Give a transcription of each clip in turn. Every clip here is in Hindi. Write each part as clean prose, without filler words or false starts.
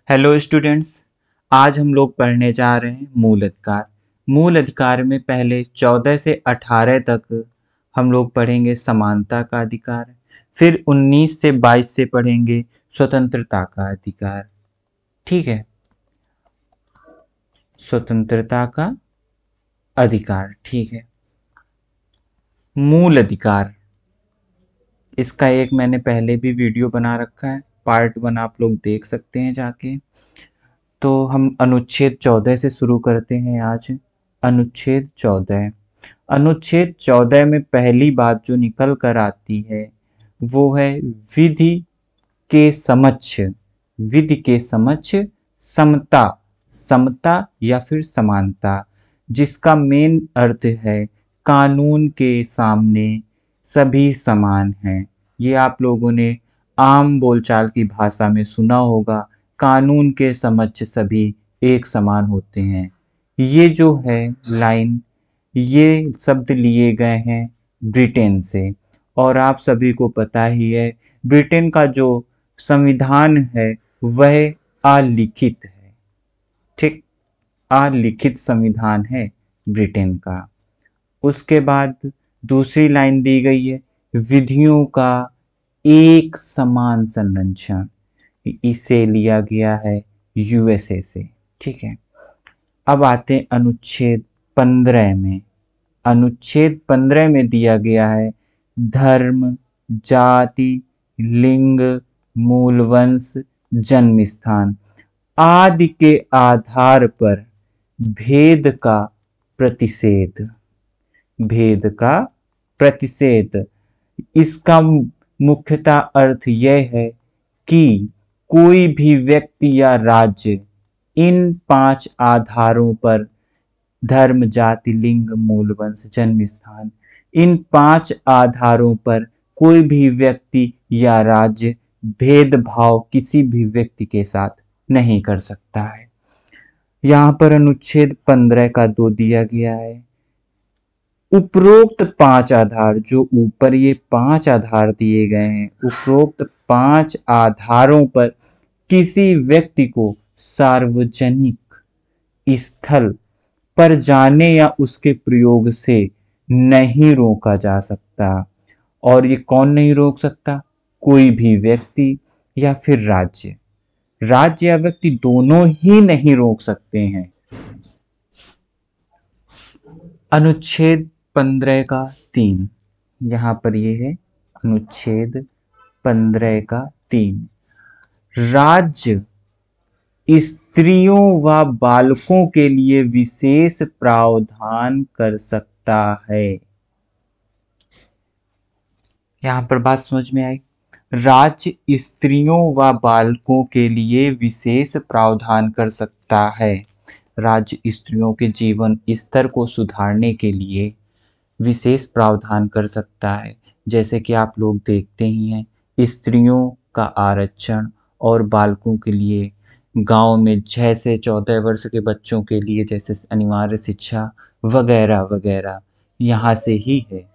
हेलो स्टूडेंट्स, आज हम लोग पढ़ने जा रहे हैं मूल अधिकार। मूल अधिकार में पहले 14 से 18 तक हम लोग पढ़ेंगे समानता का अधिकार, फिर 19 से 22 से पढ़ेंगे स्वतंत्रता का अधिकार। ठीक है, स्वतंत्रता का अधिकार। ठीक है, मूल अधिकार, इसका एक मैंने पहले भी वीडियो बना रखा है, पार्ट 1 आप लोग देख सकते हैं जाके। तो हम अनुच्छेद 14 से शुरू करते हैं आज। अनुच्छेद 14। अनुच्छेद 14 में पहली बात जो निकल कर आती है वो है विधि के समक्ष, विधि के समक्ष समता, समता या फिर समानता, जिसका मेन अर्थ है कानून के सामने सभी समान हैं। ये आप लोगों ने आम बोलचाल की भाषा में सुना होगा, कानून के समक्ष सभी एक समान होते हैं। ये जो है लाइन, ये शब्द लिए गए हैं ब्रिटेन से, और आप सभी को पता ही है ब्रिटेन का जो संविधान है वह अलिखित है। ठीक, अलिखित संविधान है ब्रिटेन का। उसके बाद दूसरी लाइन दी गई है विधियों का एक समान संरक्षण, इसे लिया गया है यूएसए से। ठीक है, अब आते हैं अनुच्छेद 15 में। अनुच्छेद 15 में दिया गया है धर्म, जाति, लिंग, मूल वंश, जन्म स्थान आदि के आधार पर भेद का प्रतिषेध, भेद का प्रतिषेध। इसका मुख्यतः अर्थ यह है कि कोई भी व्यक्ति या राज्य इन 5 आधारों पर, धर्म, जाति, लिंग, मूल वंश, जन्म स्थान, इन 5 आधारों पर कोई भी व्यक्ति या राज्य भेदभाव किसी भी व्यक्ति के साथ नहीं कर सकता है। यहाँ पर अनुच्छेद 15 का 2 दिया गया है उपरोक्त 5 आधार, जो ऊपर ये 5 आधार दिए गए हैं, उपरोक्त 5 आधारों पर किसी व्यक्ति को सार्वजनिक स्थल पर जाने या उसके प्रयोग से नहीं रोका जा सकता। और ये कौन नहीं रोक सकता? कोई भी व्यक्ति या फिर राज्य, राज्य या व्यक्ति दोनों ही नहीं रोक सकते हैं। अनुच्छेद 15 का 3, यहाँ पर ये है अनुच्छेद 15 का 3, राज्य स्त्रियों व बालकों के लिए विशेष प्रावधान कर सकता है। यहाँ पर बात समझ में आई? राज्य स्त्रियों व बालकों के लिए विशेष प्रावधान कर सकता है। राज्य स्त्रियों के जीवन स्तर को सुधारने के लिए विशेष प्रावधान कर सकता है। जैसे कि आप लोग देखते ही हैं, स्त्रियों का आरक्षण और बालकों के लिए गांव में 6 से 14 वर्ष के बच्चों के लिए जैसे अनिवार्य शिक्षा वगैरह वगैरह, यहाँ से ही है।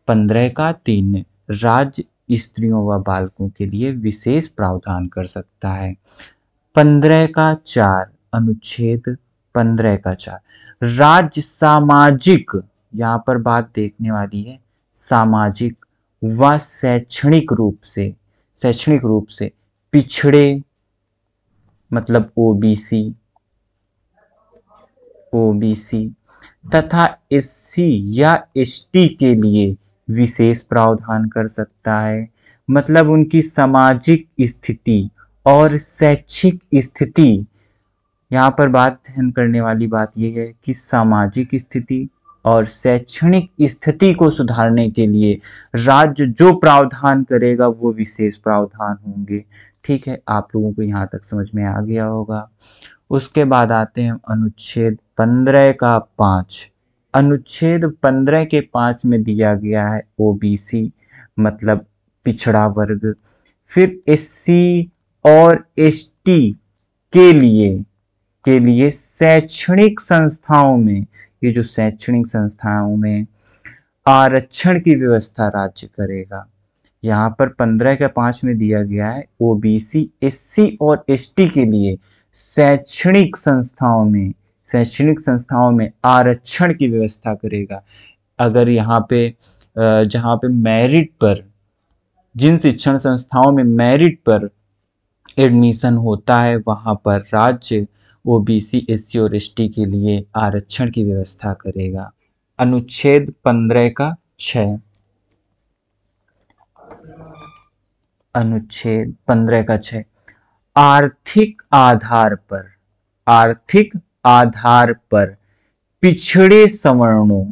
15 का 3 राज्य स्त्रियों व बालकों के लिए विशेष प्रावधान कर सकता है। 15 का 4, अनुच्छेद 15 का 4, राज्य सामाजिक, यहाँ पर बात देखने वाली है, सामाजिक व शैक्षणिक रूप से पिछड़े, मतलब ओबीसी तथा एससी या एसटी के लिए विशेष प्रावधान कर सकता है। मतलब उनकी सामाजिक स्थिति और शैक्षिक स्थिति, यहाँ पर बात ध्यान करने वाली बात यह है कि सामाजिक स्थिति और शैक्षणिक स्थिति को सुधारने के लिए राज्य जो प्रावधान करेगा वो विशेष प्रावधान होंगे। ठीक है, आप लोगों को यहाँ तक समझ में आ गया होगा। उसके बाद आते हैं अनुच्छेद 15 का 5। अनुच्छेद 15 के 5 में दिया गया है ओबीसी, मतलब पिछड़ा वर्ग। फिर एससी और एसटी के लिए शैक्षणिक संस्थाओं में, ये जो शैक्षणिक संस्थाओं में आरक्षण की व्यवस्था राज्य करेगा। यहाँ पर 15 के 5 में दिया गया है ओबीसी, एससी और एसटी के लिए शैक्षणिक संस्थाओं में आरक्षण की व्यवस्था करेगा। अगर यहाँ पे जहाँ पे मेरिट पर, जिन शिक्षण संस्थाओं में मेरिट पर एडमिशन होता है वहाँ पर राज्य ओबीसी, एससी और एसटी के लिए आरक्षण की व्यवस्था करेगा। अनुच्छेद 15 का 6, अनुच्छेद 15 का 6, आर्थिक आधार पर पिछड़े सवर्णों,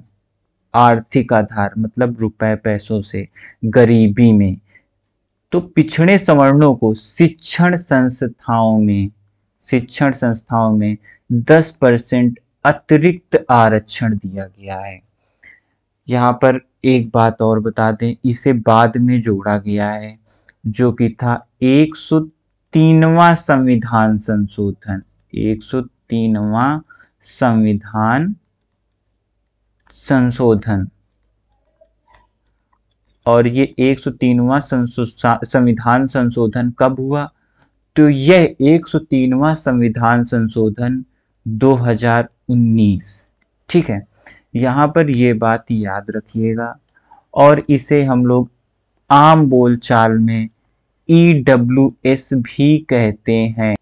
आर्थिक आधार मतलब रुपए पैसों से, गरीबी में, तो पिछड़े सवर्णों को शिक्षण संस्थाओं में 10% अतिरिक्त आरक्षण दिया गया है। यहाँ पर एक बात और बता दें, इसे बाद में जोड़ा गया है, जो कि था 103वां संविधान संशोधन, 103वां संविधान संशोधन। और ये 103वां संविधान संशोधन कब हुआ? तो यह 103वां संविधान संशोधन 2019, ठीक है। यहाँ पर ये बात याद रखिएगा, और इसे हम लोग आम बोलचाल में EWS भी कहते हैं।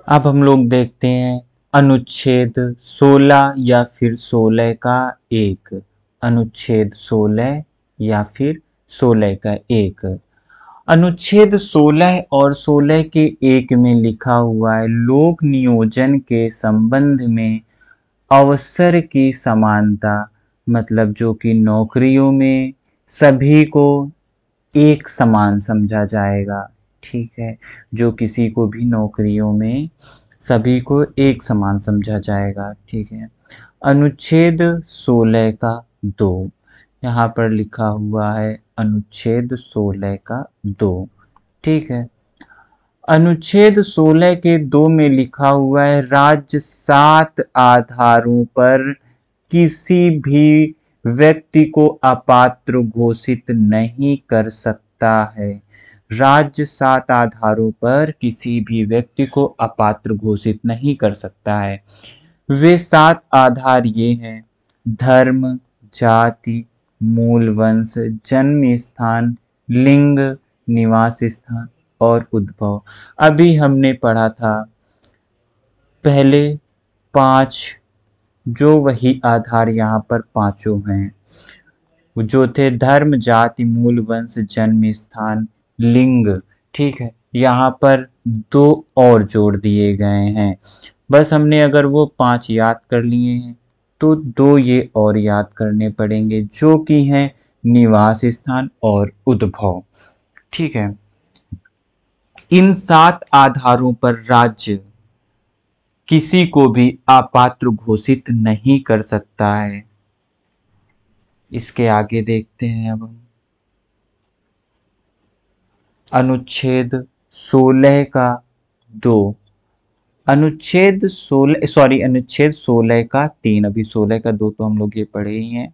अब हम लोग देखते हैं अनुच्छेद 16 या फिर 16 का 1, अनुच्छेद 16 या फिर 16 का 1। अनुच्छेद 16 और 16 के 1 में लिखा हुआ है, लोक नियोजन के संबंध में अवसर की समानता, मतलब जो कि नौकरियों में सभी को एक समान समझा जाएगा, ठीक है। जो किसी को भी नौकरियों में सभी को एक समान समझा जाएगा, ठीक है। अनुच्छेद 16 का 2, यहाँ पर लिखा हुआ है अनुच्छेद 16 का 2, ठीक है। अनुच्छेद 16 के 2 में लिखा हुआ है, राज्य 7 आधारों पर किसी भी व्यक्ति को अपात्र घोषित नहीं कर सकता है। राज्य 7 आधारों पर किसी भी व्यक्ति को अपात्र घोषित नहीं कर सकता है। वे 7 आधार ये हैं: धर्म, जाति, मूल वंश, जन्म स्थान, लिंग, निवास स्थान और उद्भव। अभी हमने पढ़ा था पहले 5, जो वही आधार यहाँ पर पांचों हैं, जो थे धर्म, जाति, मूल वंश, जन्म स्थान, लिंग, ठीक है। यहाँ पर 2 और जोड़ दिए गए हैं। बस हमने अगर वो 5 याद कर लिए हैं तो 2 ये और याद करने पड़ेंगे, जो कि हैं निवास स्थान और उद्भव, ठीक है। इन 7 आधारों पर राज्य किसी को भी अपात्र घोषित नहीं कर सकता है। इसके आगे देखते हैं अब हम अनुच्छेद 16 का 2, अनुच्छेद 16 का 3, अभी 16 का 2 तो हम लोग ये पढ़े ही हैं।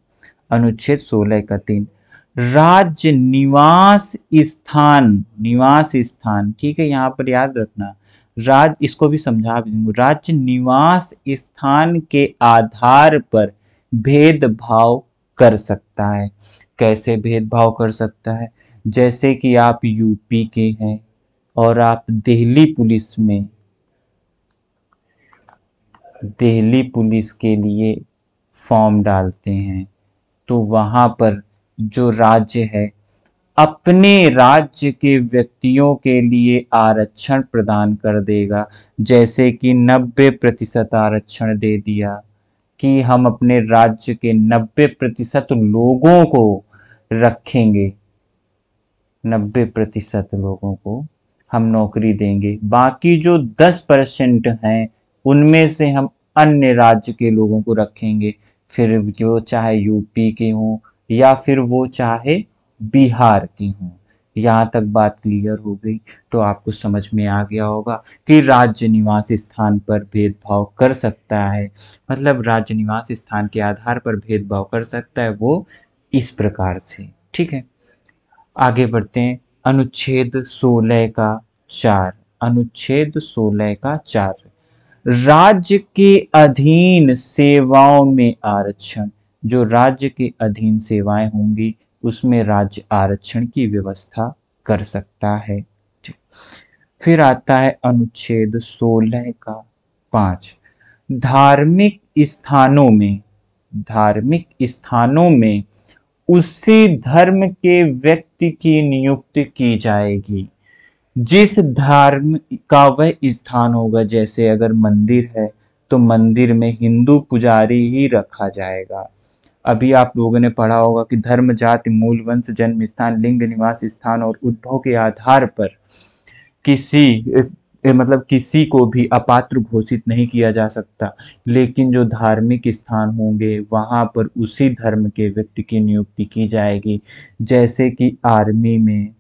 अनुच्छेद 16 का 3, राज्य निवास स्थान, ठीक है। यहाँ पर याद रखना, राज्य, इसको भी समझा भी दूंगा, राज्य निवास स्थान के आधार पर भेदभाव कर सकता है। कैसे भेदभाव कर सकता है? जैसे कि आप यूपी के हैं और आप दिल्ली पुलिस के लिए फॉर्म डालते हैं, तो वहां पर जो राज्य है अपने राज्य के व्यक्तियों के लिए आरक्षण प्रदान कर देगा। जैसे कि 90% आरक्षण दे दिया कि हम अपने राज्य के 90% लोगों को रखेंगे, 90% लोगों को हम नौकरी देंगे, बाकी जो 10% हैं उनमें से हम अन्य राज्य के लोगों को रखेंगे, फिर वो चाहे यूपी के हों या फिर वो चाहे बिहार की हों। यहाँ तक बात क्लियर हो गई तो आपको समझ में आ गया होगा कि राज्य निवास स्थान पर भेदभाव कर सकता है, मतलब राज्य निवास स्थान के आधार पर भेदभाव कर सकता है वो इस प्रकार से, ठीक है। आगे बढ़ते हैं अनुच्छेद 16 का 4, अनुच्छेद 16 का 4, राज्य के अधीन सेवाओं में आरक्षण, जो राज्य के अधीन सेवाएं होंगी उसमें राज्य आरक्षण की व्यवस्था कर सकता है। फिर आता है अनुच्छेद 16 का 5, धार्मिक स्थानों में उसी धर्म के व्यक्ति की नियुक्ति की जाएगी जिस धर्म का वह स्थान होगा। जैसे अगर मंदिर है तो मंदिर में हिंदू पुजारी ही रखा जाएगा। अभी आप लोगों ने पढ़ा होगा कि धर्म, जाति, मूल, वंश, जन्म स्थान, लिंग, निवास स्थान और उद्भव के आधार पर किसी को भी अपात्र घोषित नहीं किया जा सकता, लेकिन जो धार्मिक स्थान होंगे वहां पर उसी धर्म के व्यक्ति की नियुक्ति की जाएगी। जैसे कि आर्मी में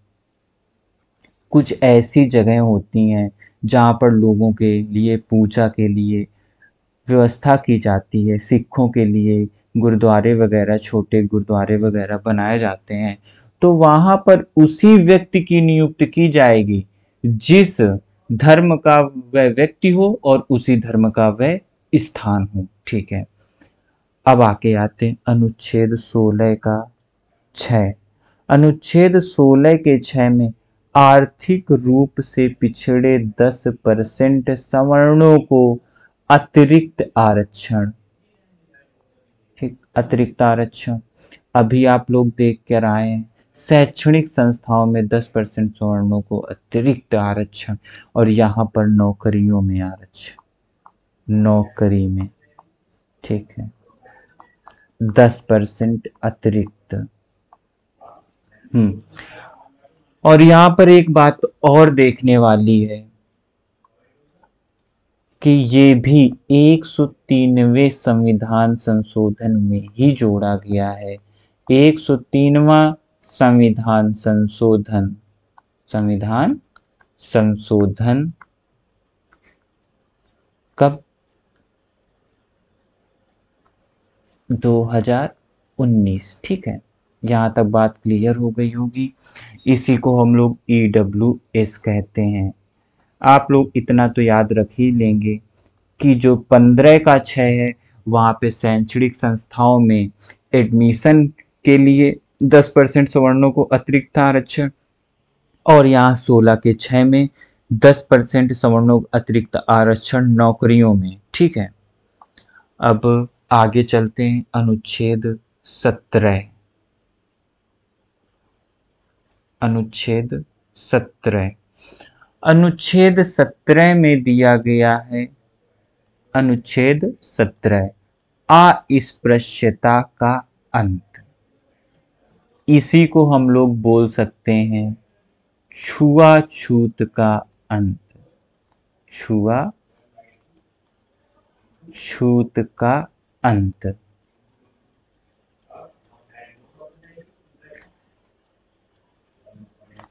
कुछ ऐसी जगह होती हैं जहाँ पर लोगों के लिए पूजा के लिए व्यवस्था की जाती है। सिखों के लिए गुरुद्वारे वगैरह, छोटे गुरुद्वारे वगैरह बनाए जाते हैं, तो वहाँ पर उसी व्यक्ति की नियुक्ति की जाएगी जिस धर्म का वह व्यक्ति हो और उसी धर्म का वह स्थान हो। ठीक है, अब आके आते हैं अनुच्छेद 16 का 6। अनुच्छेद 16 के 6 में आर्थिक रूप से पिछड़े 10% सवर्णों को अतिरिक्त आरक्षण, ठीक, अतिरिक्त आरक्षण। अभी आप लोग देख कर आए हैं शैक्षणिक संस्थाओं में 10% सवर्णों को अतिरिक्त आरक्षण, और यहाँ पर नौकरियों में आरक्षण, नौकरी में, ठीक है, 10% अतिरिक्त। और यहाँ पर एक बात और देखने वाली है कि ये भी 103वें संविधान संशोधन में ही जोड़ा गया है। 103वां संविधान संशोधन कब? 2019। ठीक है, यहाँ तक बात क्लियर हो गई होगी। इसी को हम लोग EWS कहते हैं। आप लोग इतना तो याद रख ही लेंगे कि जो 15 का 6 है वहाँ पे शैक्षणिक संस्थाओं में एडमिशन के लिए 10% सवर्णों को अतिरिक्त आरक्षण, और यहाँ 16 के 6 में 10% सवर्णों को अतिरिक्त आरक्षण नौकरियों में। ठीक है, अब आगे चलते हैं अनुच्छेद 17। अनुच्छेद 17 में दिया गया है, अनुच्छेद 17 अस्पृश्यता का अंत। इसी को हम लोग बोल सकते हैं छुआछूत का अंत, छुआछूत का अंत।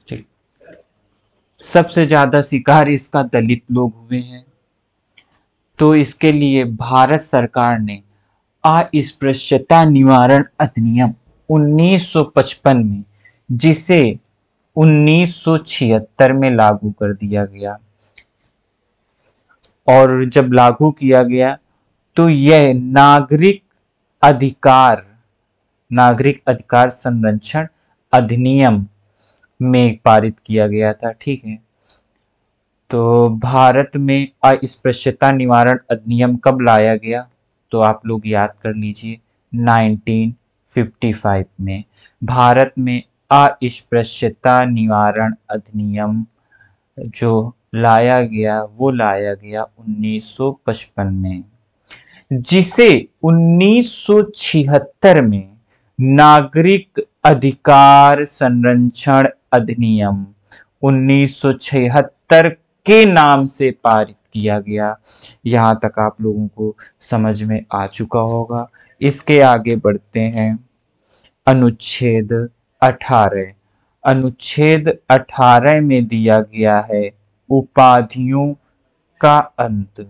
ठीक, सबसे ज्यादा शिकार इसका दलित लोग हुए हैं, तो इसके लिए भारत सरकार ने अस्पृश्यता निवारण अधिनियम 1955 में, जिसे 1976 में लागू कर दिया गया, और जब लागू किया गया तो यह नागरिक अधिकार संरक्षण अधिनियम में पारित किया गया था। ठीक है, तो भारत में अस्पृश्यता निवारण अधिनियम कब लाया गया? तो आप लोग याद कर लीजिए, 1955 में भारत में अस्पृश्यता निवारण अधिनियम जो लाया गया वो लाया गया 1955 में, जिसे 1976 में नागरिक अधिकार संरक्षण अधिनियम 1976 के नाम से पारित किया गया। यहाँ तक आप लोगों को समझ में आ चुका होगा। इसके आगे बढ़ते हैं अनुच्छेद 18। अनुच्छेद 18 में दिया गया है उपाधियों का अंत।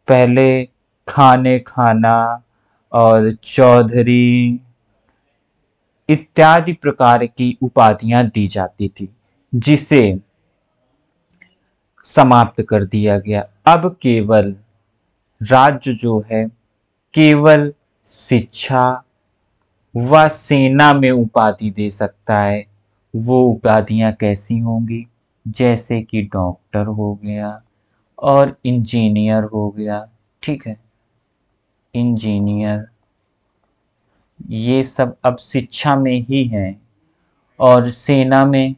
पहले खाने खाना और चौधरी इत्यादि प्रकार की उपाधियां दी जाती थी, जिसे समाप्त कर दिया गया। अब केवल राज्य जो है केवल शिक्षा व सेना में उपाधि दे सकता है, वो उपाधियां कैसी होंगी? जैसे कि डॉक्टर हो गया और इंजीनियर हो गया, ठीक है, इंजीनियर, ये सब अब शिक्षा में ही हैं। और सेना में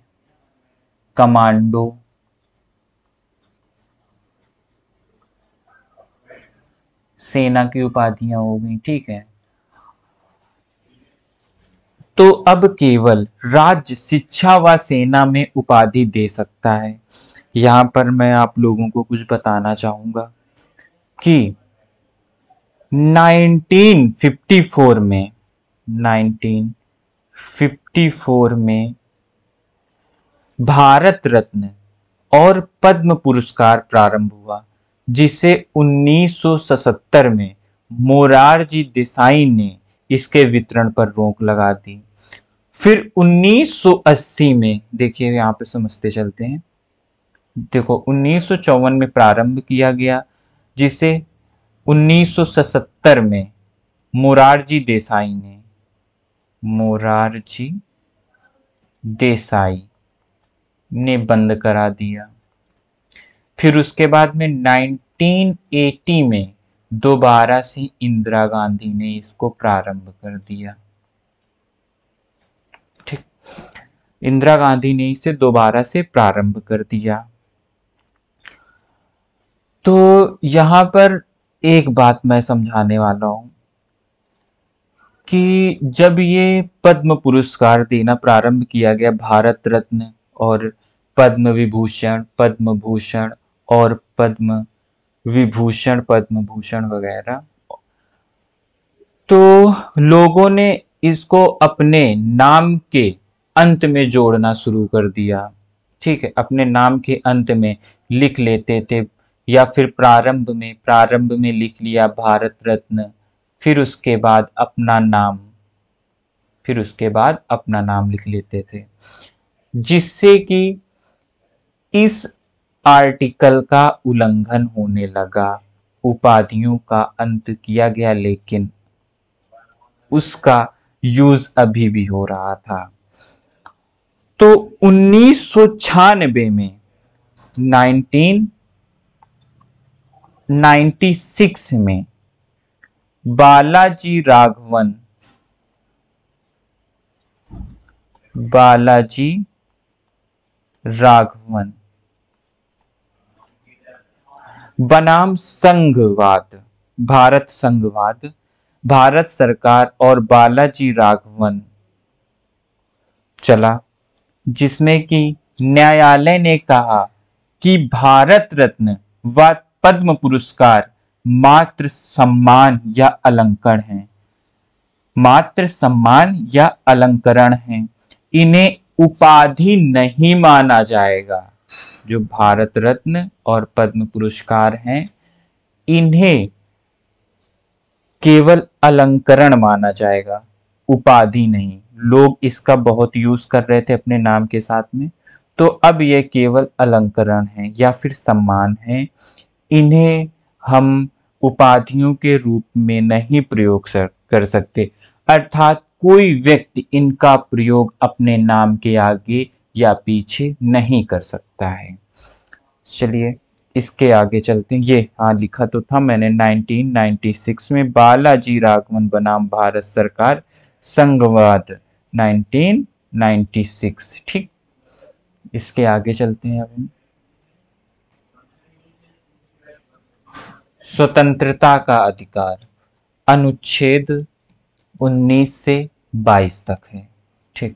कमांडो, सेना की उपाधियां हो गई, ठीक है। तो अब केवल राज्य शिक्षा व सेना में उपाधि दे सकता है। यहां पर मैं आप लोगों को कुछ बताना चाहूंगा कि 1954 में 1954 में भारत रत्न और पद्म पुरस्कार प्रारंभ हुआ, जिसे 1977 में मोरारजी देसाई ने इसके वितरण पर रोक लगा दी। फिर 1980 में, देखिए यहाँ पे समझते चलते हैं, देखो 1954 में प्रारंभ किया गया, जिसे 1977 में मोरारजी देसाई ने बंद करा दिया। फिर उसके बाद में 1980 में दोबारा से इंदिरा गांधी ने इसको प्रारंभ कर दिया, ठीक, इंदिरा गांधी ने इसे दोबारा से प्रारंभ कर दिया। तो यहां पर एक बात मैं समझाने वाला हूं कि जब ये पद्म पुरस्कार देना प्रारंभ किया गया, भारत रत्न और पद्म विभूषण, पद्म भूषण और पद्म विभूषण, पद्म भूषण वगैरह, तो लोगों ने इसको अपने नाम के अंत में जोड़ना शुरू कर दिया, ठीक है, अपने नाम के अंत में लिख लेते थे, या फिर प्रारंभ में लिख लिया भारत रत्न, फिर उसके बाद अपना नाम, फिर उसके बाद अपना नाम लिख लेते थे, जिससे कि इस आर्टिकल का उल्लंघन होने लगा। उपाधियों का अंत किया गया, लेकिन उसका यूज अभी भी हो रहा था। तो 1996 में 1996 में बालाजी राघवन बनाम संघवाद, भारत सरकार और बालाजी राघवन चला, जिसमें कि न्यायालय ने कहा कि भारत रत्न व पद्म पुरस्कार मात्र सम्मान या अलंकरण हैं, मात्र सम्मान या अलंकरण हैं, इन्हें उपाधि नहीं माना जाएगा। जो भारत रत्न और पद्म पुरस्कार हैं, इन्हें केवल अलंकरण माना जाएगा, उपाधि नहीं। लोग इसका बहुत यूज कर रहे थे अपने नाम के साथ में, तो अब ये केवल अलंकरण है या फिर सम्मान है, इन्हें हम उपाधियों के रूप में नहीं प्रयोग कर सकते, अर्थात कोई व्यक्ति इनका प्रयोग अपने नाम के आगे या पीछे नहीं कर सकता है। चलिए इसके आगे चलते हैं। ये हाँ लिखा तो था मैंने 1996 में बालाजी राघवन बनाम भारत सरकार संघवाद 1996, ठीक। इसके आगे चलते हैं अब हम। स्वतंत्रता का अधिकार अनुच्छेद 19 से 22 तक है, ठीक।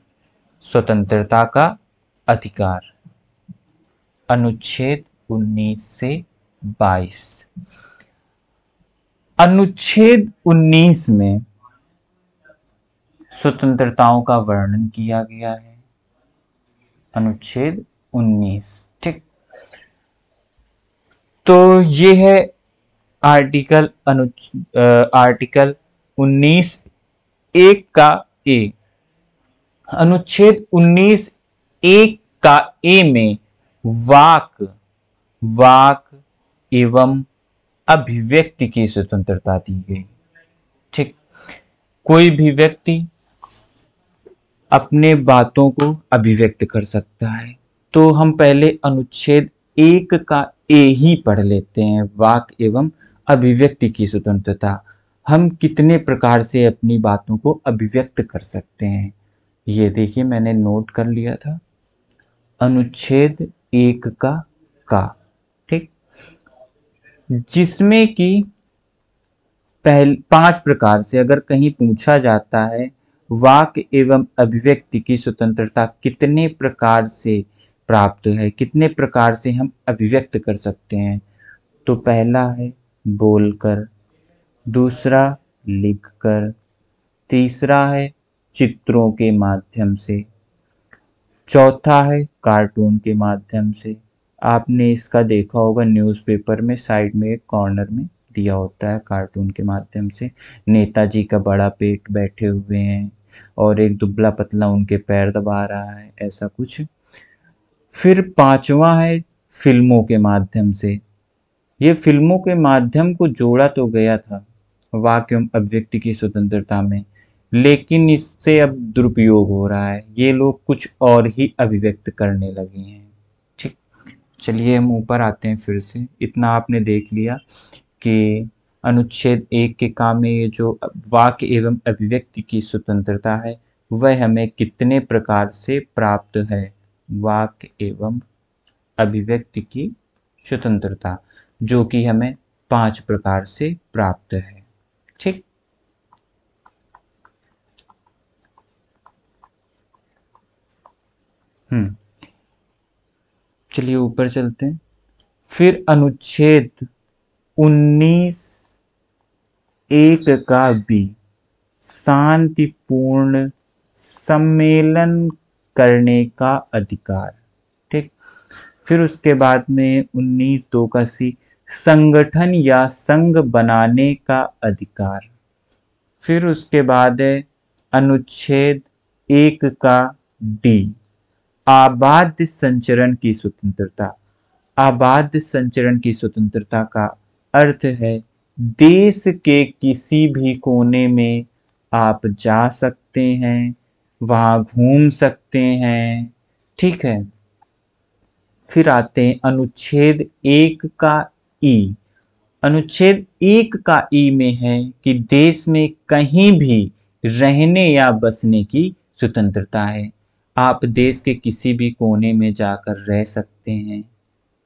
स्वतंत्रता का अधिकार अनुच्छेद 19 से 22। अनुच्छेद 19 में स्वतंत्रताओं का वर्णन किया गया है, अनुच्छेद 19, ठीक। तो ये है आर्टिकल आर्टिकल 19 एक का ए। अनुच्छेद 19 एक का ए में वाक एवं अभिव्यक्ति की स्वतंत्रता दी गई। ठीक, कोई भी व्यक्ति अपने बातों को अभिव्यक्त कर सकता है। तो हम पहले अनुच्छेद 1 का ए ही पढ़ लेते हैं, वाक एवं अभिव्यक्ति की स्वतंत्रता। हम कितने प्रकार से अपनी बातों को अभिव्यक्त कर सकते हैं, ये देखिए मैंने नोट कर लिया था। अनुच्छेद 1 का ठीक, जिसमें कि 5 प्रकार से अगर कहीं पूछा जाता है वाक एवं अभिव्यक्ति की स्वतंत्रता कितने प्रकार से प्राप्त है, कितने प्रकार से हम अभिव्यक्त कर सकते हैं, तो पहला है बोलकर, दूसरा लिखकर, तीसरा है चित्रों के माध्यम से, चौथा है कार्टून के माध्यम से। आपने इसका देखा होगा न्यूज़पेपर में साइड में एक कॉर्नर में दिया होता है, कार्टून के माध्यम से नेताजी का बड़ा पेट बैठे हुए हैं और एक दुबला पतला उनके पैर दबा रहा है, ऐसा कुछ। फिर पांचवा है फिल्मों के माध्यम से। ये फिल्मों के माध्यम को जोड़ा तो गया था वाक एवं अभिव्यक्ति की स्वतंत्रता में, लेकिन इससे अब दुरुपयोग हो रहा है, ये लोग कुछ और ही अभिव्यक्त करने लगे हैं। ठीक, चलिए हम ऊपर आते हैं। फिर से इतना आपने देख लिया कि अनुच्छेद 1 के काम में ये जो वाक एवं अभिव्यक्ति की स्वतंत्रता है वह हमें कितने प्रकार से प्राप्त है। वाक एवं अभिव्यक्ति की स्वतंत्रता जो कि हमें 5 प्रकार से प्राप्त है। ठीक, चलिए ऊपर चलते हैं। फिर अनुच्छेद 19 1 का भी शांतिपूर्ण सम्मेलन करने का अधिकार। ठीक, फिर उसके बाद में 19 2 का सी संगठन या संघ बनाने का अधिकार। फिर उसके बाद है अनुच्छेद 1 का डी आबाद संचरण की स्वतंत्रता। आबाद संचरण की स्वतंत्रता का अर्थ है देश के किसी भी कोने में आप जा सकते हैं, वहां घूम सकते हैं। ठीक है, फिर आते हैं अनुच्छेद 1 का ई। अनुच्छेद 1 का ई में है कि देश में कहीं भी रहने या बसने की स्वतंत्रता है, आप देश के किसी भी कोने में जाकर रह सकते हैं।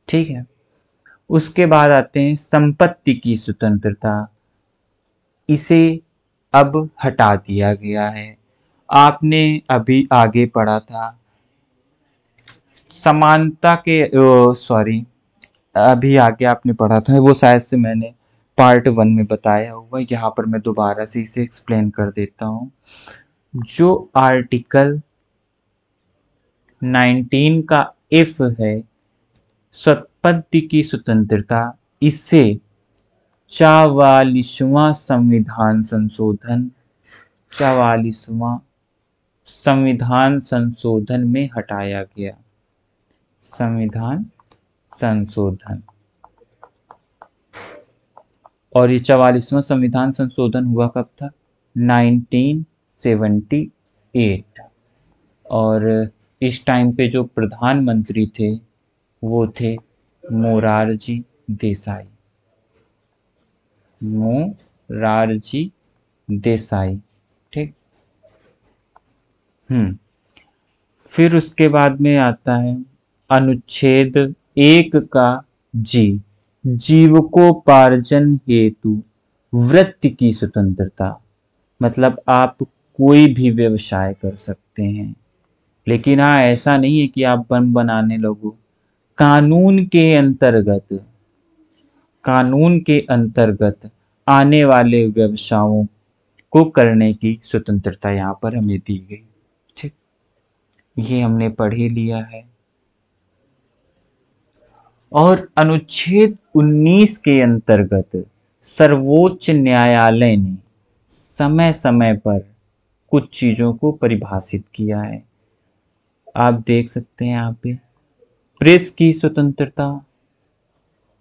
ठीक है, उसके बाद आते हैं संपत्ति की स्वतंत्रता। इसे अब हटा दिया गया है। आपने अभी आगे पढ़ा था समानता के सॉरी अभी आगे आपने पढ़ा था, वो शायद से मैंने पार्ट 1 में बताया हुआ, यहाँ पर मैं दोबारा से इसे एक्सप्लेन कर देता हूँ। जो आर्टिकल 19 का इफ है संपत्ति की स्वतंत्रता, इसे 44वां संविधान संशोधन 44वां संविधान संशोधन में हटाया गया। संविधान संशोधन, और ये 44वां संविधान संशोधन हुआ कब था? 1978। और इस टाइम पे जो प्रधानमंत्री थे वो थे मोरारजी देसाई। मोरारजी देसाई। ठीक, फिर उसके बाद में आता है अनुच्छेद 1 का जी जीविकोपार्जन हेतु वृत्ति की स्वतंत्रता। मतलब आप कोई भी व्यवसाय कर सकते हैं, लेकिन हाँ ऐसा नहीं है कि आप बन बनाने लगो। कानून के अंतर्गत आने वाले व्यवसायों को करने की स्वतंत्रता यहाँ पर हमें दी गई। ठीक, ये हमने पढ़ ही लिया है। और अनुच्छेद 19 के अंतर्गत सर्वोच्च न्यायालय ने समय समय पर कुछ चीजों को परिभाषित किया है। आप देख सकते हैं यहाँ पे प्रेस की स्वतंत्रता,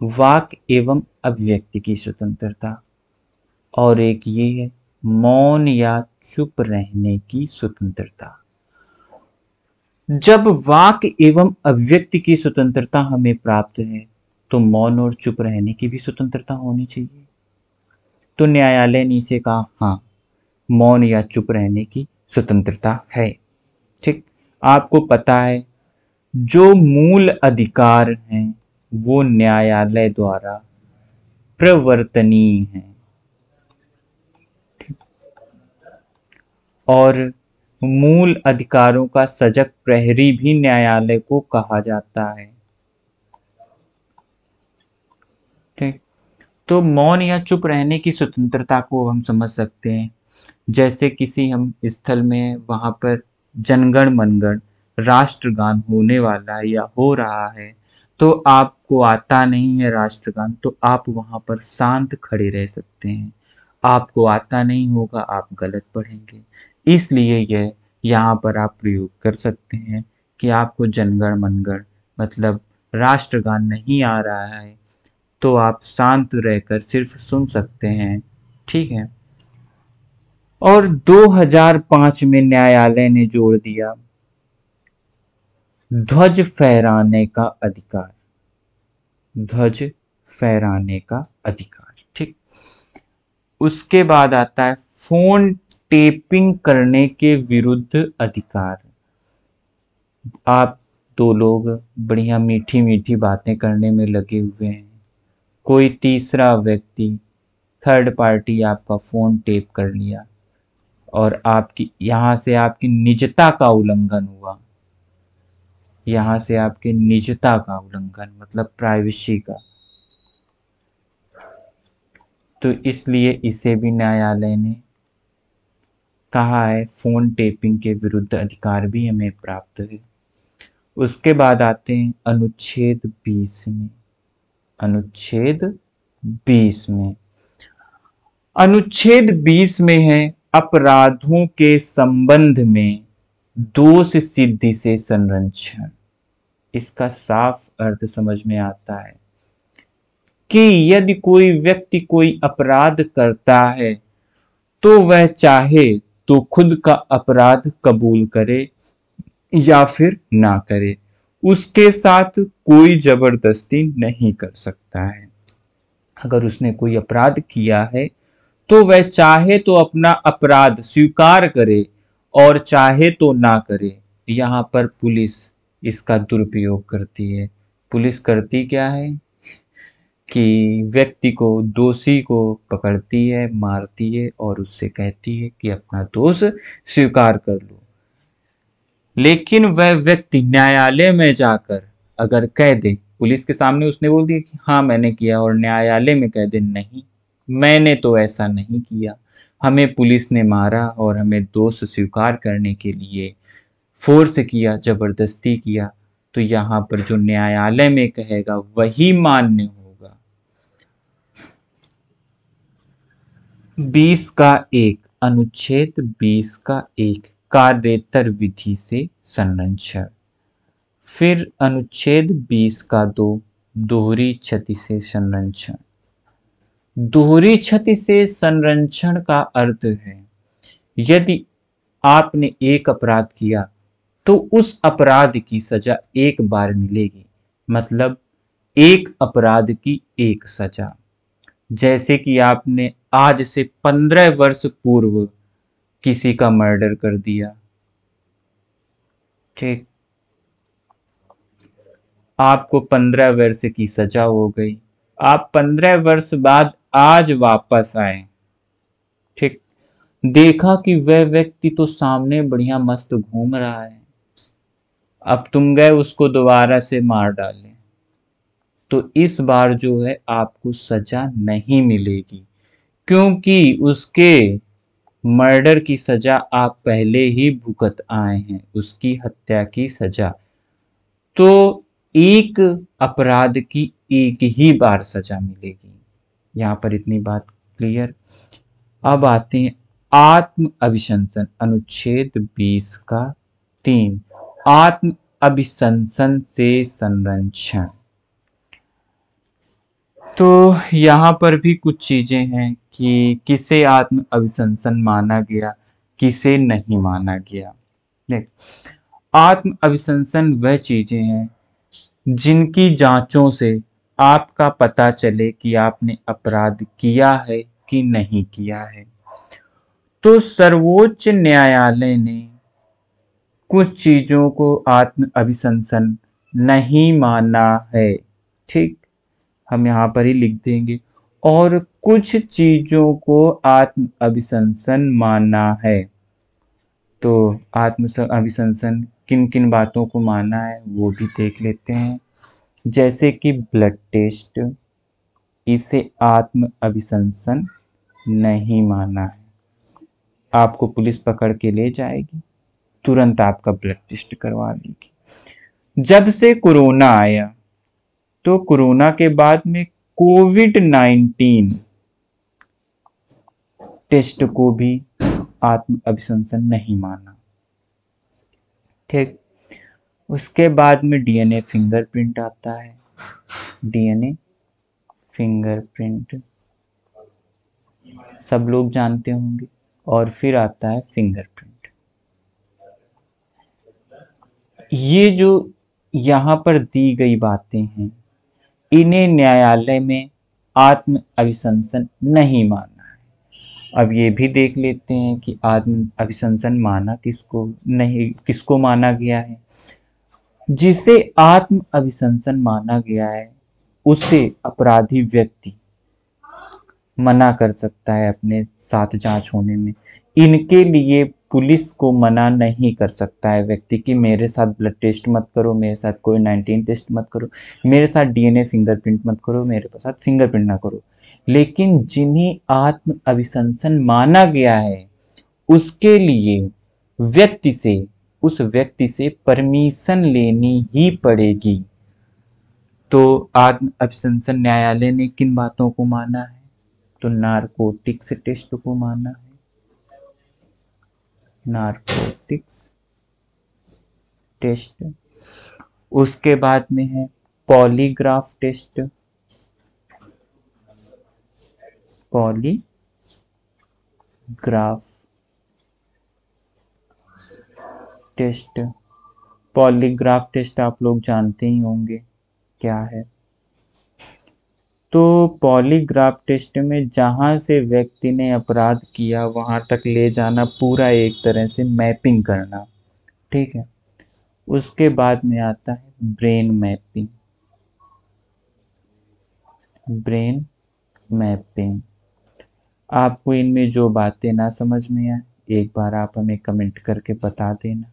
वाक एवं अभिव्यक्ति की स्वतंत्रता, और एक ये है मौन या चुप रहने की स्वतंत्रता। जब वाक एवं अभिव्यक्ति की स्वतंत्रता हमें प्राप्त है तो मौन और चुप रहने की भी स्वतंत्रता होनी चाहिए। तो न्यायालय ने इसे कहा हाँ, मौन या चुप रहने की स्वतंत्रता है। ठीक, आपको पता है जो मूल अधिकार हैं वो न्यायालय द्वारा प्रवर्तनीय हैं, और मूल अधिकारों का सजग प्रहरी भी न्यायालय को कहा जाता है। ठीक, तो मौन या चुप रहने की स्वतंत्रता को हम समझ सकते हैं। जैसे किसी हम स्थल में वहां पर जनगण मनगण राष्ट्रगान होने वाला है या हो रहा है, तो आपको आता नहीं है राष्ट्रगान, तो आप वहां पर शांत खड़े रह सकते हैं। आपको आता नहीं होगा, आप गलत पढ़ेंगे, इसलिए यह यहाँ पर आप प्रयोग कर सकते हैं कि आपको जनगण मनगण मतलब राष्ट्रगान नहीं आ रहा है तो आप शांत रहकर सिर्फ सुन सकते हैं। ठीक है। और 2005 में न्यायालय ने जोड़ दिया ध्वज फहराने का अधिकार। ध्वज फहराने का अधिकार। ठीक, उसके बाद आता है फोन टेपिंग करने के विरुद्ध अधिकार। आप दो लोग बढ़िया मीठी मीठी बातें करने में लगे हुए हैं, कोई तीसरा व्यक्ति थर्ड पार्टी आपका फोन टेप कर लिया और आपकी यहाँ से आपकी निजता का उल्लंघन हुआ। यहाँ से आपके निजता का उल्लंघन मतलब प्राइवेसी का, तो इसलिए इसे भी न्यायालय ने कहा है फोन टेपिंग के विरुद्ध अधिकार भी हमें प्राप्त है। उसके बाद आते हैं अनुच्छेद 20 में। अनुच्छेद 20 में अनुच्छेद 20 में है अपराधों के संबंध में दोष सिद्धि से संरक्षण। इसका साफ अर्थ समझ में आता है कि यदि कोई व्यक्ति कोई अपराध करता है तो वह चाहे तो खुद का अपराध कबूल करे या फिर ना करे, उसके साथ कोई जबरदस्ती नहीं कर सकता है। अगर उसने कोई अपराध किया है तो वह चाहे तो अपना अपराध स्वीकार करे और चाहे तो ना करे। यहाँ पर पुलिस इसका दुरुपयोग करती है। पुलिस करती क्या है कि व्यक्ति को, दोषी को पकड़ती है, मारती है और उससे कहती है कि अपना दोष स्वीकार कर लो। लेकिन वह व्यक्ति न्यायालय में जाकर अगर कह दे, पुलिस के सामने उसने बोल दिया कि हाँ मैंने किया, और न्यायालय में कह दे नहीं मैंने तो ऐसा नहीं किया, हमें पुलिस ने मारा और हमें दोष स्वीकार करने के लिए फोर्स किया, जबरदस्ती किया, तो यहाँ पर जो न्यायालय में कहेगा वही मान्य होगा। 20 का 1, अनुच्छेद 20 का 1 कार्येतर विधि से संरक्षण। फिर अनुच्छेद 20 का 2 दोहरी क्षति से संरक्षण। दोहरी क्षति से संरक्षण का अर्थ है यदि आपने एक अपराध किया तो उस अपराध की सजा एक बार मिलेगी, मतलब एक अपराध की एक सजा। जैसे कि आपने आज से 15 वर्ष पूर्व किसी का मर्डर कर दिया, ठीक, आपको 15 वर्ष की सजा हो गई, आप 15 वर्ष बाद आज वापस आए, ठीक, देखा कि वह व्यक्ति तो सामने बढ़िया मस्त घूम रहा है, अब तुम गए उसको दोबारा से मार डाले, तो इस बार जो है आपको सजा नहीं मिलेगी, क्योंकि उसके मर्डर की सजा आप पहले ही भुगत आए हैं, उसकी हत्या की सजा। तो एक अपराध की एक ही बार सजा मिलेगी। यहां पर इतनी बात क्लियर। अब आते हैं आत्म अभिशंसन, अनुच्छेद 20 का 3 आत्म अभिशंसन से संरक्षण। तो यहाँ पर भी कुछ चीजें हैं कि किसे आत्म अभिशंसन माना गया, किसे नहीं माना गया। देख, आत्म अभिशंसन वह चीजें हैं जिनकी जांचों से आपका पता चले कि आपने अपराध किया है कि नहीं किया है। तो सर्वोच्च न्यायालय ने कुछ चीजों को आत्म अभिशंसन नहीं माना है, ठीक, हम यहाँ पर ही लिख देंगे। और कुछ चीजों को आत्म अभिशंसन माना है। तो आत्म अभिशंसन किन किन बातों को माना है वो भी देख लेते हैं। जैसे कि ब्लड टेस्ट, इसे आत्म अभिशंसन नहीं माना है। आपको पुलिस पकड़ के ले जाएगी, तुरंत आपका ब्लड टेस्ट करवा लेगी। जब से कोरोना आया तो कोरोना के बाद में कोविड-19 टेस्ट को भी आत्म अभिशंसन नहीं माना, ठीक। उसके बाद में डीएनए फिंगरप्रिंट आता है, डीएनए फिंगरप्रिंट सब लोग जानते होंगे। और फिर आता है फिंगरप्रिंट। ये जो यहाँ पर दी गई बातें हैं, इन्हें न्यायालय में आत्म अभिशंसन नहीं माना है। अब ये भी देख लेते हैं कि आत्म अभिशंसन माना किसको नहीं, किसको माना गया है। जिसे आत्म अभिशंसन माना गया है उसे अपराधी व्यक्ति मना कर सकता है अपने साथ जांच होने में। इनके लिए पुलिस को मना नहीं कर सकता है व्यक्ति कि मेरे साथ ब्लड टेस्ट मत करो, मेरे साथ कोविड-19 टेस्ट मत करो, मेरे साथ डीएनए फिंगरप्रिंट मत करो, मेरे साथ फिंगरप्रिंट ना करो। लेकिन जिन्हें आत्म अभिशंसन माना गया है उसके लिए उस व्यक्ति से परमिशन लेनी ही पड़ेगी। तो आत्म अभिशंसन न्यायालय ने किन बातों को माना है? तो नारकोटिक्स टेस्ट को माना है, नारकोटिक्स टेस्ट। उसके बाद में है polygraph test, polygraph test. Polygraph test आप लोग जानते ही होंगे क्या है। तो पॉलीग्राफ टेस्ट में जहां से व्यक्ति ने अपराध किया वहां तक ले जाना, पूरा एक तरह से मैपिंग करना, ठीक है। उसके बाद में आता है ब्रेन मैपिंग, ब्रेन मैपिंग। आपको इनमें जो बातें ना समझ में आए एक बार आप हमें कमेंट करके बता देना,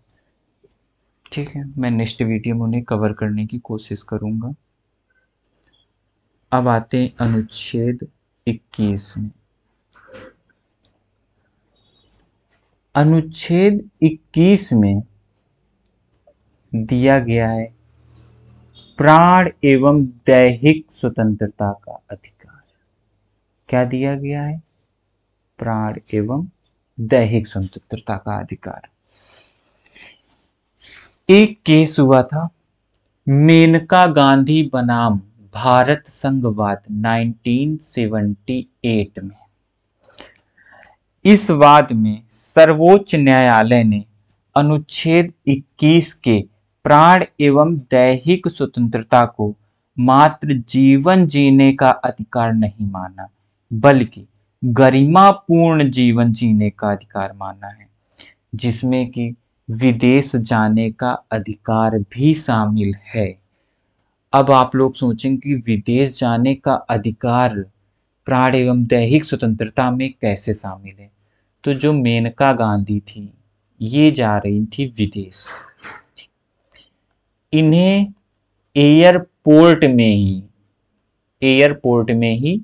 ठीक है। मैं नेक्स्ट वीडियो में उन्हें कवर करने की कोशिश करूंगा। अब आते हैं अनुच्छेद 21 में। अनुच्छेद 21 में दिया गया है प्राण एवं दैहिक स्वतंत्रता का अधिकार। क्या दिया गया है? प्राण एवं दैहिक स्वतंत्रता का अधिकार। एक केस हुआ था मेनका गांधी बनाम भारत संघवाद 1978 में। इस वाद में सर्वोच्च न्यायालय ने अनुच्छेद 21 के प्राण एवं दैहिक स्वतंत्रता को मात्र जीवन जीने का अधिकार नहीं माना, बल्कि गरिमापूर्ण जीवन जीने का अधिकार माना है, जिसमें कि विदेश जाने का अधिकार भी शामिल है। अब आप लोग सोचेंगे कि विदेश जाने का अधिकार प्राण एवं दैहिक स्वतंत्रता में कैसे शामिल है। तो जो मेनका गांधी थी ये जा रही थी विदेश, इन्हें एयरपोर्ट में ही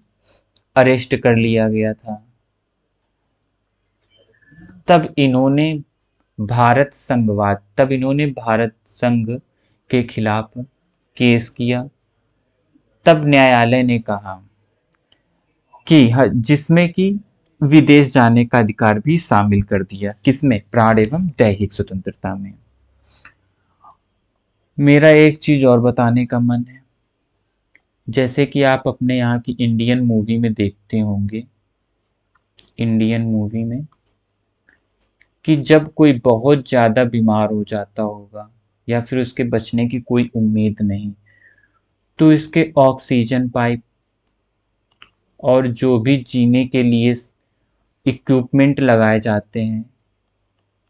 अरेस्ट कर लिया गया था। तब इन्होंने भारत संघ के खिलाफ केस किया। तब न्यायालय ने कहा कि जिसमें कि विदेश जाने का अधिकार भी शामिल कर दिया, किसमें? प्राण एवं दैहिक स्वतंत्रता में। मेरा एक चीज और बताने का मन है। जैसे कि आप अपने यहाँ की इंडियन मूवी में देखते होंगे, इंडियन मूवी में कि जब कोई बहुत ज़्यादा बीमार हो जाता होगा या फिर उसके बचने की कोई उम्मीद नहीं, तो इसके ऑक्सीजन पाइप और जो भी जीने के लिए इक्विपमेंट लगाए जाते हैं,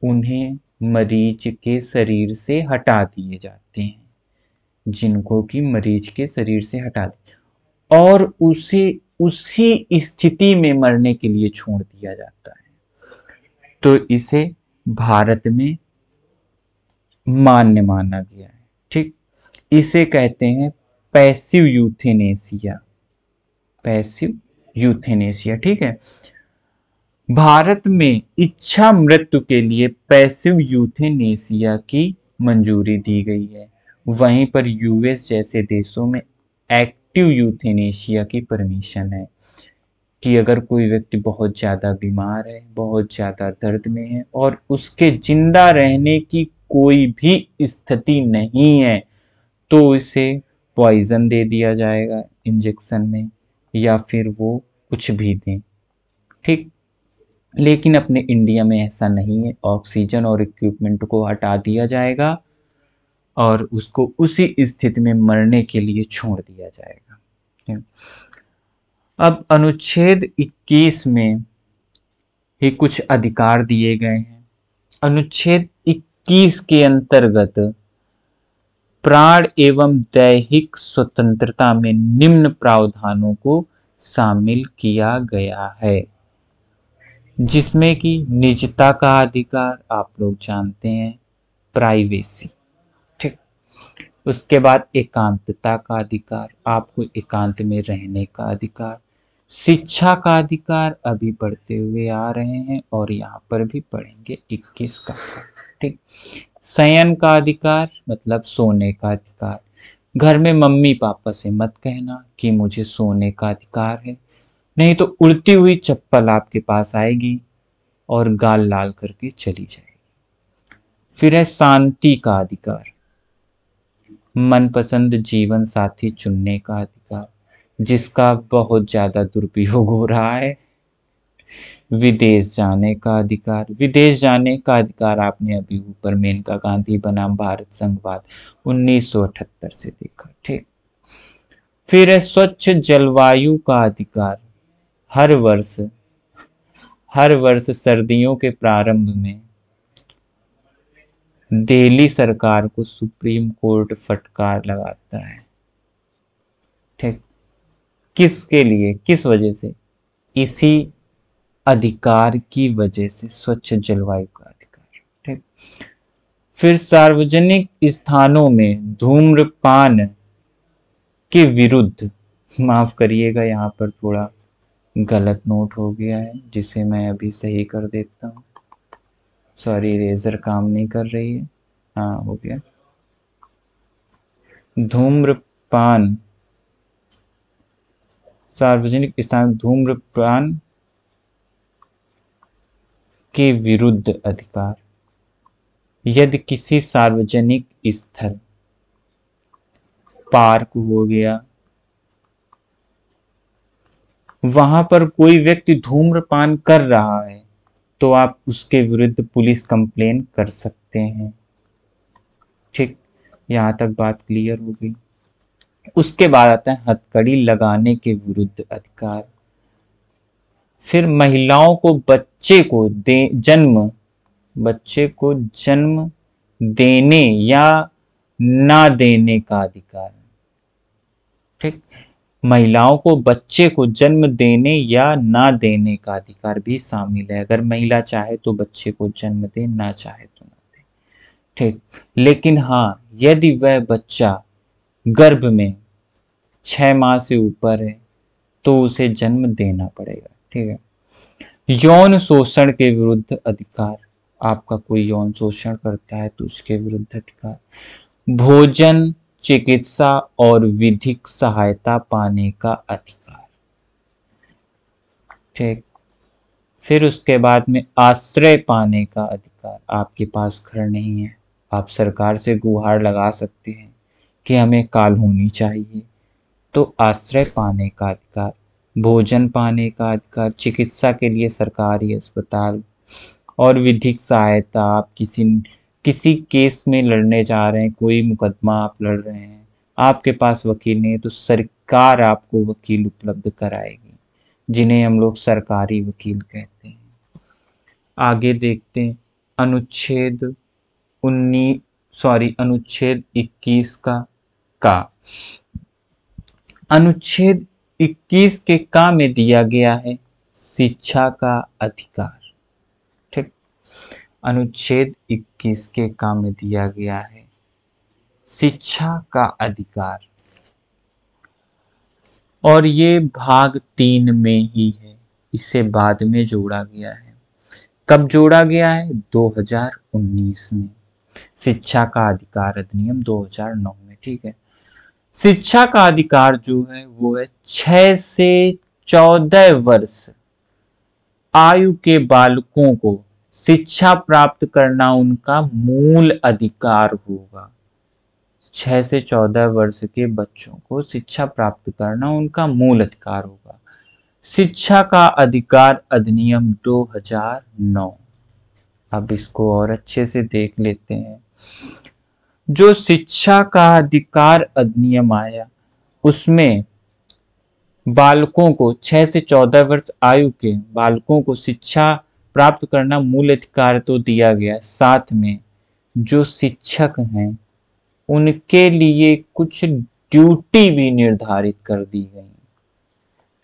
उन्हें मरीज के शरीर से हटा दिए जाते हैं, जिनको कि मरीज के शरीर से हटा दिए और उसे उसी स्थिति में मरने के लिए छोड़ दिया जाता है। तो इसे भारत में मान्य माना गया है। ठीक, इसे कहते हैं पैसिव यूथेनेसिया, पैसिव यूथेनेसिया। ठीक है, भारत में इच्छा मृत्यु के लिए पैसिव यूथेनेसिया की मंजूरी दी गई है। वहीं पर यूएस जैसे देशों में एक्टिव यूथेनेसिया की परमिशन है कि अगर कोई व्यक्ति बहुत ज़्यादा बीमार है, बहुत ज़्यादा दर्द में है और उसके जिंदा रहने की कोई भी स्थिति नहीं है, तो इसे पॉइजन दे दिया जाएगा इंजेक्शन में, या फिर वो कुछ भी दें। ठीक, लेकिन अपने इंडिया में ऐसा नहीं है, ऑक्सीजन और इक्विपमेंट को हटा दिया जाएगा और उसको उसी स्थिति में मरने के लिए छोड़ दिया जाएगा। अब अनुच्छेद 21 में ही कुछ अधिकार दिए गए हैं। अनुच्छेद 21 के अंतर्गत प्राण एवं दैहिक स्वतंत्रता में निम्न प्रावधानों को शामिल किया गया है, जिसमें कि निजता का अधिकार, आप लोग जानते हैं, प्राइवेसी। ठीक, उसके बाद एकांतता का अधिकार, आपको एकांत में रहने का अधिकार, शिक्षा का अधिकार, अभी पढ़ते हुए आ रहे हैं और यहाँ पर भी पढ़ेंगे 21 का। ठीक, शयन का अधिकार मतलब सोने का अधिकार, घर में मम्मी पापा से मत कहना कि मुझे सोने का अधिकार है, नहीं तो उड़ती हुई चप्पल आपके पास आएगी और गाल लाल करके चली जाएगी। फिर है शांति का अधिकार, मनपसंद जीवन साथी चुनने का अधिकार, जिसका बहुत ज्यादा दुरुपयोग हो रहा है। विदेश जाने का अधिकार, विदेश जाने का अधिकार आपने अभी ऊपर मेनका गांधी बनाम भारत संघवाद 1978 से देखा। ठीक, फिर है स्वच्छ जलवायु का अधिकार, हर वर्ष सर्दियों के प्रारंभ में दिल्ली सरकार को सुप्रीम कोर्ट फटकार लगाता है। ठीक, किसके लिए, किस वजह से? इसी अधिकार की वजह से, स्वच्छ जलवायु का अधिकार। ठीक, फिर सार्वजनिक स्थानों में धूम्रपान के विरुद्ध, माफ करिएगा यहाँ पर थोड़ा गलत नोट हो गया है, जिसे मैं अभी सही कर देता हूँ। सॉरी, इरेजर काम नहीं कर रही है। हाँ, हो गया। धूम्रपान, सार्वजनिक स्थान धूम्रपान के विरुद्ध अधिकार, यदि किसी सार्वजनिक स्थल, पार्क हो गया, वहां पर कोई व्यक्ति धूम्रपान कर रहा है, तो आप उसके विरुद्ध पुलिस कंप्लेन कर सकते हैं। ठीक, यहां तक बात क्लियर हो गई। उसके बाद आता है हथकड़ी लगाने के विरुद्ध अधिकार। फिर महिलाओं को बच्चे को जन्म देने या ना देने का अधिकार। ठीक, महिलाओं को बच्चे को जन्म देने या ना देने का अधिकार भी शामिल है। अगर महिला चाहे तो बच्चे को जन्म दे, ना चाहे तो ना दे। ठीक, लेकिन हाँ, यदि वह बच्चा गर्भ में 6 माह से ऊपर है तो उसे जन्म देना पड़ेगा। ठीक है, यौन शोषण के विरुद्ध अधिकार, आपका कोई यौन शोषण करता है तो उसके विरुद्ध अधिकार। भोजन, चिकित्सा और विधिक सहायता पाने का अधिकार। ठीक, फिर उसके बाद में आश्रय पाने का अधिकार, आपके पास घर नहीं है, आप सरकार से गुहार लगा सकते हैं कि हमें कॉलोनी चाहिए, तो आश्रय पाने का अधिकार, भोजन पाने का अधिकार, चिकित्सा के लिए सरकारी अस्पताल और विधिक सहायता। आप किसी केस में लड़ने जा रहे हैं, कोई मुकदमा आप लड़ रहे हैं, आपके पास वकील नहीं है, तो सरकार आपको वकील उपलब्ध कराएगी, जिन्हें हम लोग सरकारी वकील कहते हैं। आगे देखते हैं अनुच्छेद 21 का अनुच्छेद 21 के का में दिया गया है शिक्षा का अधिकार। ठीक, अनुच्छेद 21 के का में दिया गया है शिक्षा का अधिकार, और ये भाग 3 में ही है, इसे बाद में जोड़ा गया है। कब जोड़ा गया है? 2019 में, शिक्षा का अधिकार अधिनियम 2009 में। ठीक है, शिक्षा का अधिकार जो है वो है 6 से 14 वर्ष आयु के बालकों को शिक्षा प्राप्त करना उनका मूल अधिकार होगा। 6 से 14 वर्ष के बच्चों को शिक्षा प्राप्त करना उनका मूल अधिकार होगा। शिक्षा का अधिकार अधिनियम 2009। अब इसको और अच्छे से देख लेते हैं। जो शिक्षा का अधिकार अधिनियम आया उसमें बालकों को 6 से 14 वर्ष आयु के बालकों को शिक्षा प्राप्त करना मूल अधिकार तो दिया गया, साथ में जो शिक्षक हैं उनके लिए कुछ ड्यूटी भी निर्धारित कर दी गई।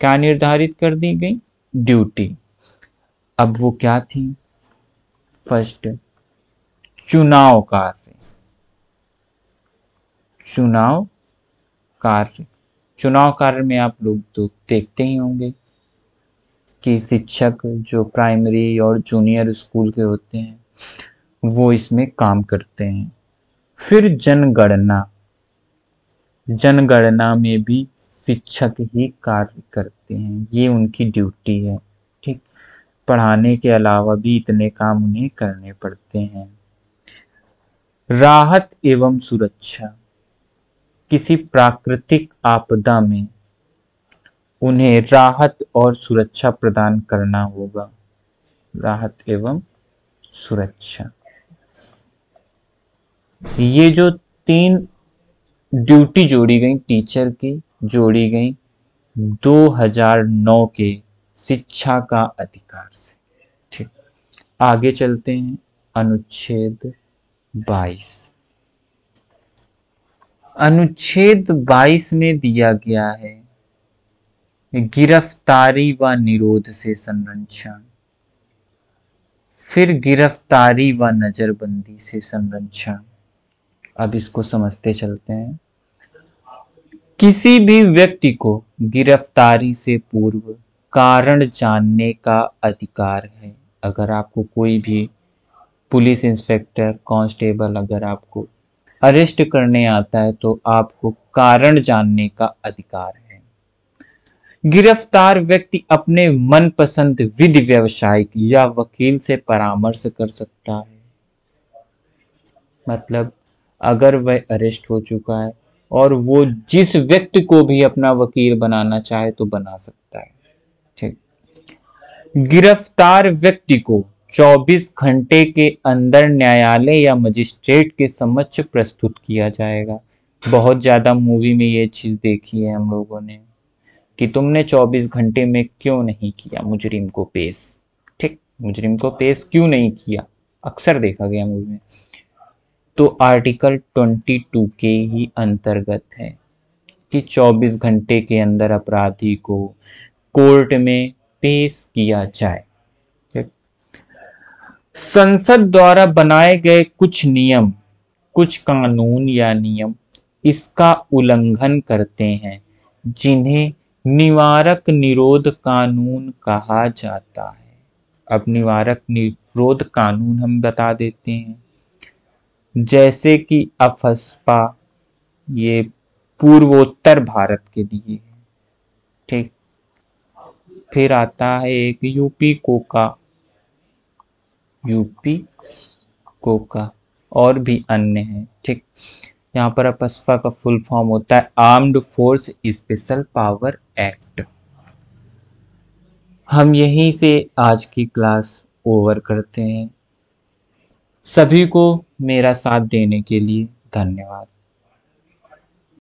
क्या निर्धारित कर दी गई? ड्यूटी। अब वो क्या थी? फर्स्ट, चुनाव कार्य। चुनाव कार्य में आप लोग तो देखते ही होंगे कि शिक्षक जो प्राइमरी और जूनियर स्कूल के होते हैं वो इसमें काम करते हैं। फिर जनगणना में भी शिक्षक ही कार्य करते हैं, ये उनकी ड्यूटी है। ठीक, पढ़ाने के अलावा भी इतने काम उन्हें करने पड़ते हैं। राहत एवं सुरक्षा, किसी प्राकृतिक आपदा में उन्हें राहत और सुरक्षा प्रदान करना होगा। राहत एवं सुरक्षा, ये जो 3 ड्यूटी जोड़ी गई टीचर की, जोड़ी गई 2009 के शिक्षा का अधिकार से। ठीक, आगे चलते हैं। अनुच्छेद 22। अनुच्छेद 22 में दिया गया है गिरफ्तारी व निरोध से संरक्षण। फिर गिरफ्तारी व नजरबंदी से संरक्षण। अब इसको समझते चलते हैं। किसी भी व्यक्ति को गिरफ्तारी से पूर्व कारण जानने का अधिकार है। अगर आपको कोई भी पुलिस इंस्पेक्टर, कांस्टेबल अगर आपको अरेस्ट करने आता है तो आपको कारण जानने का अधिकार है। गिरफ्तार व्यक्ति अपने मनपसंद विधि व्यवसायिक या वकील से परामर्श कर सकता है। मतलब अगर वह अरेस्ट हो चुका है और वो जिस व्यक्ति को भी अपना वकील बनाना चाहे तो बना सकता है। ठीक, गिरफ्तार व्यक्ति को 24 घंटे के अंदर न्यायालय या मजिस्ट्रेट के समक्ष प्रस्तुत किया जाएगा। बहुत ज्यादा मूवी में ये चीज देखी है हम लोगों ने कि तुमने 24 घंटे में क्यों नहीं किया मुजरिम को पेश। ठीक, मुजरिम को पेश क्यों नहीं किया, अक्सर देखा गया मूवी में। तो आर्टिकल 22 के ही अंतर्गत है कि 24 घंटे के अंदर अपराधी को कोर्ट में पेश किया जाए। संसद द्वारा बनाए गए कुछ कानून या नियम इसका उल्लंघन करते हैं, जिन्हें निवारक निरोध कानून कहा जाता है। अब निवारक निरोध कानून हम बता देते हैं, जैसे कि अफस्पा, ये पूर्वोत्तर भारत के लिए है। ठीक, फिर आता है एक यूपी कोका और भी अन्य है। ठीक, यहाँ पर अपस्फा का फुल फॉर्म होता है armed force special power act. हम यहीं से आज की क्लास ओवर करते हैं। सभी को मेरा साथ देने के लिए धन्यवाद।